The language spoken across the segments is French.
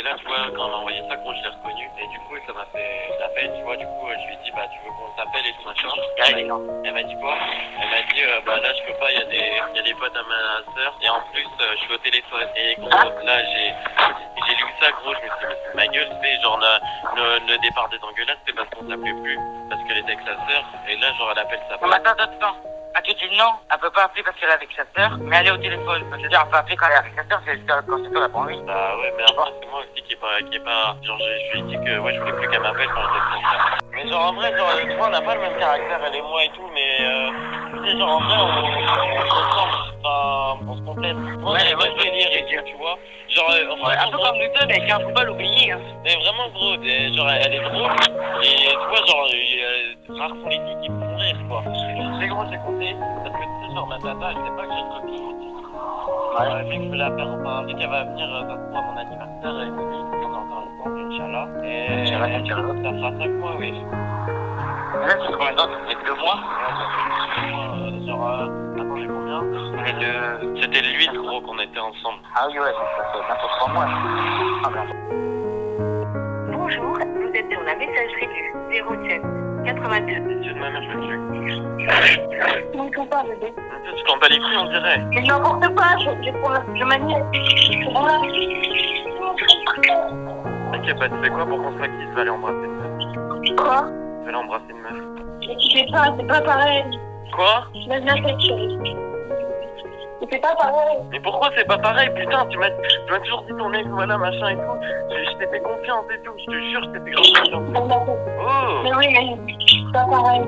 là, tu vois, quand on a envoyé ça, gros, je l'ai reconnu. Et du coup, ça m'a fait la peine, tu vois. Du coup, je lui ai dit, bah, tu veux qu'on s'appelle et tout machin. Elle m'a dit quoi? Elle m'a dit, bah là, je peux pas, il y a des potes à ma soeur. Et en plus, je suis au téléphone. Et gros, là, j'ai lu ça, gros, je me suis dit, mais c'est ma gueule, c'est genre le départ des engueulades, c'est parce qu'on s'appelait plus, parce qu'elle était avec sa sœur. Et là, genre, elle appelle sa Non, mais attends. Elle te dit non, elle peut pas appeler parce qu'elle est avec sa sœur, mais elle est au téléphone. C'est-à-dire, elle peut appeler quand elle est avec sa sœur, c'est quand sa sœur répond oui. Bah ouais, mais après, c'est moi aussi qui est pas... Genre, je lui ai dit que ouais, je voulais plus qu'elle m'appelle quand j'étais avec son frère. Mais genre, en vrai, genre, tu vois, on n'a pas le même caractère, elle et moi et tout, mais tu sais, genre, en vrai, on se ressemble, enfin, on se complète. Moi, Ouais, j'ai ouais, pas de délire et tout, tu vois. Genre, Ouais, un peu comme nous deux, mais qu'un football oublié, hein. mais vraiment, gros, genre, elle est drôle, et tu vois, genre, rares sont les filles qui me font rire, quoi. C'est gros, j'ai compté, parce que tu sais, genre, ma tata, elle sait pas que j'ai une copine. Ouais, vu que je vais la faire, enfin, vu qu'elle va venir, ça se trouve, à mon anniversaire, et on a encore le temps, Inch'Allah. Et Inch'Allah. ça fera 5 mois, oui. Et là, c'est combien de temps? Ça fait 2 mois? Genre, attends, j'ai combien? C'était le 8, gros, qu'on était ensemble. Ah oui, ouais, ça fait bientôt 3 mois. Ah, bien. Bonjour, vous êtes sur la messagerie du 07 82. Dieu de ma mère, je me tue. Je m'entends pas, bébé. Tu t'en bats les couilles, on dirait. Mais n'importe quoi, je manie. Ok, bah, tu sais quoi, pour qu'on se maquille, je vais aller embrasser une meuf. Quoi? Je vais aller embrasser une meuf. Je sais pas, c'est pas pareil. Quoi? Je m'aime bien cette chose. C'est pas pareil. Mais pourquoi c'est pas pareil? Putain, tu m'as toujours dit ton mec, voilà, machin et tout. Je t'ai fait confiance et tout, je te jure, je t'ai fait confiance. Oh! Mais oui, mais c'est pas pareil.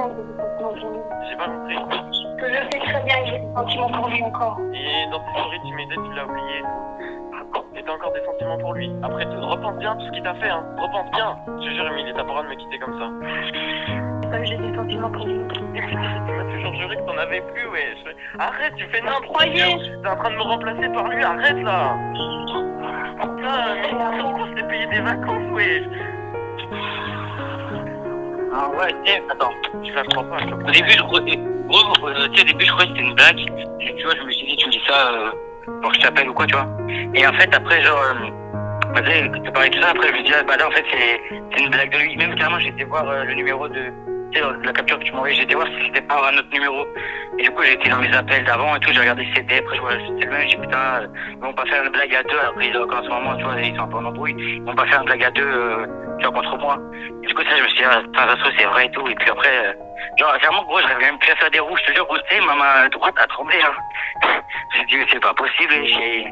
J'ai pas compris. Que je sais très bien que j'ai des sentiments pour lui encore. Et dans tes stories, tu m'aidais, tu l'as oublié et tout. Et t'as encore des sentiments pour lui. Après tout, repense bien tout ce qu'il t'a fait, hein. Repense bien. Je te jure, Émilie, t'as pas le droit de me quitter comme ça. C'est pas que j'ai des sentiments pour lui. Tu m'as toujours juré que t'en avais plus, ouais. Arrête, tu fais n'importe quoi. Croyez. T'es en train de me remplacer par lui, arrête là. Putain, mais pourquoi je t'ai payé des vacances, ouais. Ah ouais, tu sais, attends. Tu la crois pas, je te Au promets. début, tu sais, au début, je croyais que c'était une blague. Et tu vois, je me suis dit, tu me dis ça pour que je t'appelle ou quoi, tu vois. Et en fait, après, genre, tu sais, que tu parlais de tout ça, après, je me dis, ah, bah là, en fait, c'est une blague de lui. Même carrément, j'ai été voir le numéro de, tu sais, la capture que tu m'as envoyée, j'ai été voir si c'était pas un autre numéro. Et du coup, j'ai été dans mes appels d'avant et tout, j'ai regardé si c'était, après, je vois, c'était le même, j'ai dit, putain, ils vont pas faire une blague à deux, alors qu'ils ont en ce moment, tu vois, ils sont un peu en embrouille, ils vont pas faire une blague à deux, tu vois, contre moi. Et du coup, ça, je me suis dit, ah, putain, ça se trouve, c'est vrai et tout, et puis après, genre, clairement, gros, j'arrivais même plus à faire des roues, je te jure, gros, tu sais, ma main droite a tremblé, hein. J'ai dit, c'est pas possible, et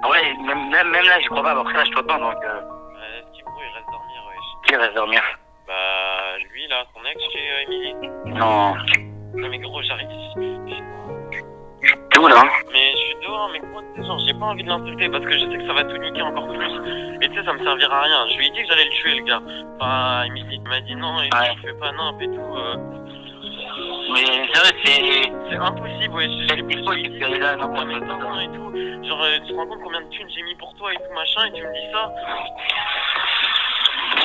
ouais, même là, j'y crois pas, après, là, je te pas, donc, Petit gros, il reste dormir, wesh. qui reste dormir? Bah, lui, là, son ex chez Émilie. Non. Non, mais gros, j'arrive. T'es où, là? Mais je suis dehors, mais quoi, tu sais, genre, j'ai pas envie de l'insulter parce que je sais que ça va tout niquer encore plus. Et tu sais, ça me servira à rien. Je lui ai dit que j'allais le tuer, le gars. Enfin, Émilie m'a dit non, et Ouais. je fais pas nimp et tout. Mais c'est vrai, C'est impossible, ouais. c'est impossible qu'elle est là, non, mais non, et tout. Genre, tu te rends compte combien de thunes j'ai mis pour toi et tout machin, et tu me dis ça?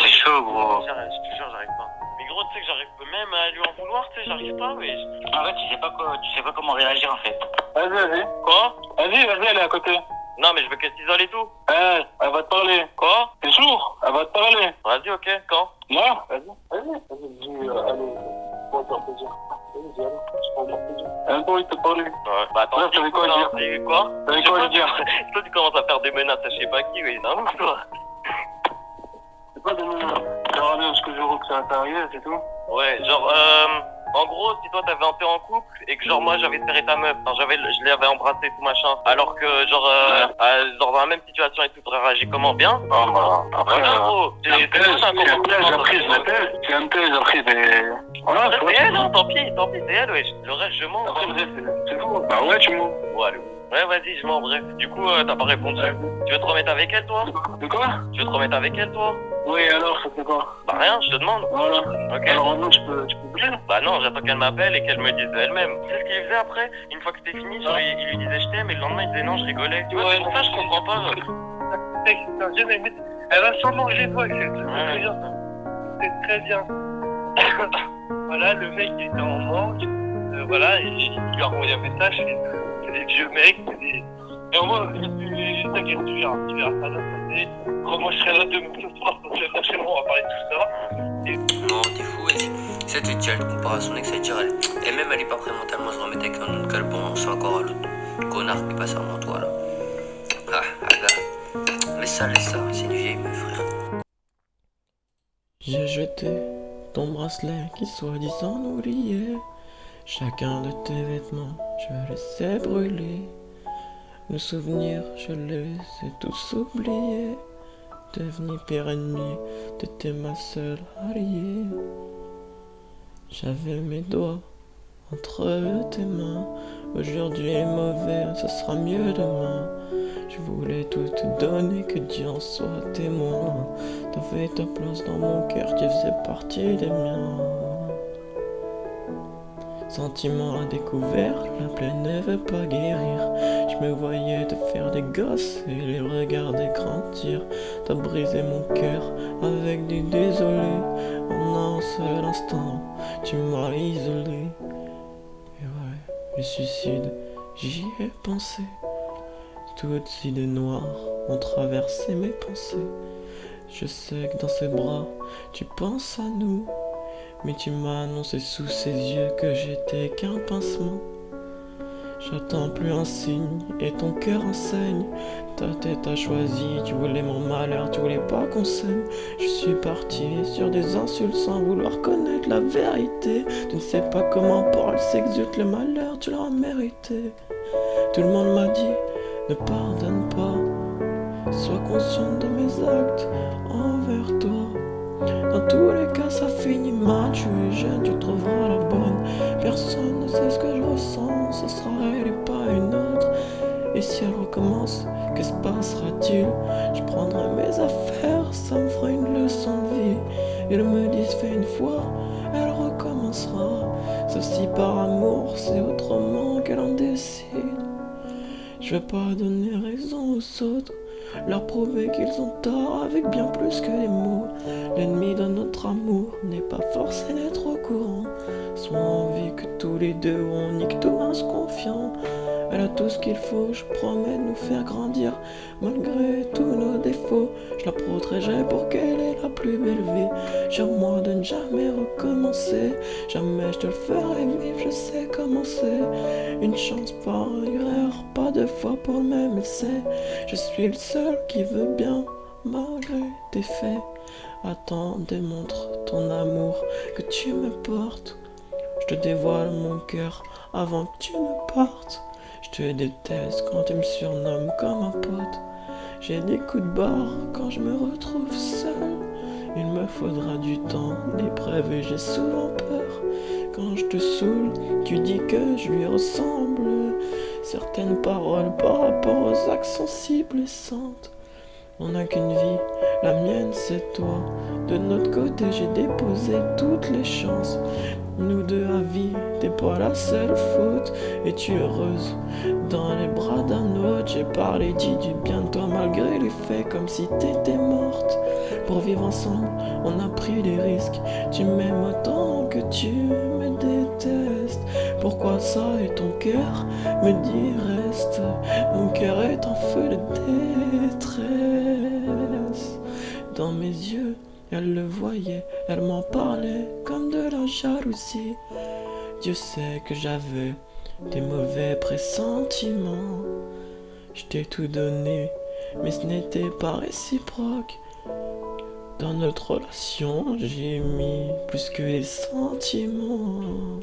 c'est chaud, gros. Je te jure, j'arrive pas. Mais gros, tu sais que j'arrive même à lui en vouloir, tu sais, j'arrive pas, ouais. En fait, tu sais pas comment réagir, en fait. Vas-y. Quoi? Vas-y, elle est à côté. Non, mais je veux qu'elle s'isole et tout. Elle va te parler. Quoi? T'es sourd? Elle va te parler. Vas-y, ok, quand? Non? Vas-y, dis, allez, pour faire plaisir. Vas-y, dis, allez, c'est pour faire plaisir. Elle a même pas envie de te parler. Ouais, bah attends, Ouais, t'avais quoi à dire? dire? Quoi? T'avais quoi à dire? Toi, tu commences à faire des menaces à je sais pas qui, oui, non, toi. C'est pas de me faire aller parce que je vois que ça t'arrive, c'est tout. Ouais, genre, en gros, si toi t'avais un peu en couple et que genre moi j'avais serré ta meuf, enfin, je l'avais embrassé et tout machin, alors que genre, genre dans la même situation et tout, t'aurais réagi comment? Bien? Ah bah, après, Voilà, gros, c'est un piège après, c'est un piège après, mais... Voilà, Après, tu vois. c'est elle, hein, tant pis, c'est elle, ouais. Le reste, je mens. Après, c'est tout. Bah ouais, tu mens. Ouais, allez. Ouais, vas-y, je mens, bref. Du coup, t'as pas répondu. Tu veux te remettre avec elle, toi? De quoi? Tu veux te remettre avec elle, toi? Oui, alors, ça fait quoi? Bah rien, je te demande. Voilà. Ok. Alors maintenant, tu peux bouger. Bah non, j'attends qu'elle m'appelle et qu'elle me dise elle-même. Tu sais ce qu'il faisait après? Une fois que c'était fini, genre, il lui disait je t'aime et le lendemain il disait non, je rigolais. Tu vois, c'est pour ça que je comprends pas. Elle va sûrement manger toi, c'est Ouais. très bien. C'est très bien. Voilà, le mec il était en manque. Voilà, et il lui a envoyé un message, c'est des vieux mecs, c'est des... Et au moins, t'inquiète, tu verras, ça va se passer. Moi, je serai là demain ce soir, parce que on va parler de tout ça. Non, t'es fou, vas-y. Cette tu elle compare à son ex, elle dirait elle. Et même elle est pas prête mentalement à se remettre avec un autre calbon, c'est encore à l'autre connard qui passe avant toi là. Ah, gars. Laisse ça, c'est une vieille meuf, frère. J'ai jeté ton bracelet qui soi-disant nous liait. Chacun de tes vêtements, je les ai brûlés. Nos souvenirs, je les ai tous oubliés. Devenu pire ennemi, t'étais ma seule alliée. J'avais mes doigts entre tes mains. Aujourd'hui est mauvais, ce sera mieux demain. Je voulais tout te donner, que Dieu en soit témoin. T'avais ta place dans mon cœur, tu faisais partie des miens. Sentiment à découvert, la plaie ne veut pas guérir. Je me voyais te faire des gosses et les regarder grandir. T'as brisé mon cœur avec du désolé. En un seul instant, tu m'as isolé. Et ouais, le suicide, j'y ai pensé. Toutes idées noires ont traversé mes pensées. Je sais que dans ses bras, tu penses à nous. Mais tu m'as annoncé sous ses yeux que j'étais qu'un pincement. J'attends plus un signe et ton cœur enseigne. Ta tête a choisi, tu voulais mon malheur, tu voulais pas qu'on s'aime. Je suis parti sur des insultes sans vouloir connaître la vérité. Tu ne sais pas comment parole s'exulte le malheur, tu l'as mérité. Tout le monde m'a dit, ne pardonne pas. Sois consciente de mes actes envers toi. Dans tous les cas ça finit mal, tu es jeune, tu trouveras la bonne. Personne ne sait ce que je ressens, ce sera elle et pas une autre. Et si elle recommence, que se passera-t-il? Je prendrai mes affaires, ça me fera une leçon de vie. Ils me disent fais une fois, elle recommencera. Sauf si par amour, c'est autrement qu'elle en décide. Je vais pas donner raison aux autres, leur prouver qu'ils ont tort avec bien plus que les mots. L'ennemi de notre amour n'est pas forcé d'être au courant. Soit envie que tous les deux on nique tout en se confiant. Elle a tout ce qu'il faut, je promets de nous faire grandir. Malgré tous nos défauts, je la protégerai pour qu'elle ait la plus belle vie. Jure-moi de ne jamais recommencer. Jamais je te le ferai vivre, je sais comment c'est. Une chance par erreur, pas deux fois pour le même essai. Je suis le seul qui veut bien, malgré tes faits. Attends, démontre ton amour, que tu me portes. Je te dévoile mon cœur avant que tu ne partes. Je te déteste quand tu me surnommes comme un pote. J'ai des coups de barre quand je me retrouve seul. Il me faudra du temps, des preuves et j'ai souvent peur. Quand je te saoule, tu dis que je lui ressemble. Certaines paroles par rapport aux actes sensibles et saintes. On n'a qu'une vie, la mienne c'est toi. De notre côté j'ai déposé toutes les chances. Nous deux à vie, t'es pas la seule faute. Es-tu heureuse dans les bras d'un autre? J'ai parlé, dit du bien de toi malgré les faits, comme si t'étais morte. Pour vivre ensemble, on a pris des risques. Tu m'aimes autant que tu me détestes. Pourquoi ça et ton cœur me dit reste? Mon cœur est en feu de détresse. Dans mes yeux, elle le voyait, elle m'en parlait comme de la jalousie. Dieu sait que j'avais des mauvais pressentiments. Je t'ai tout donné, mais ce n'était pas réciproque. Dans notre relation, j'ai mis plus que les sentiments.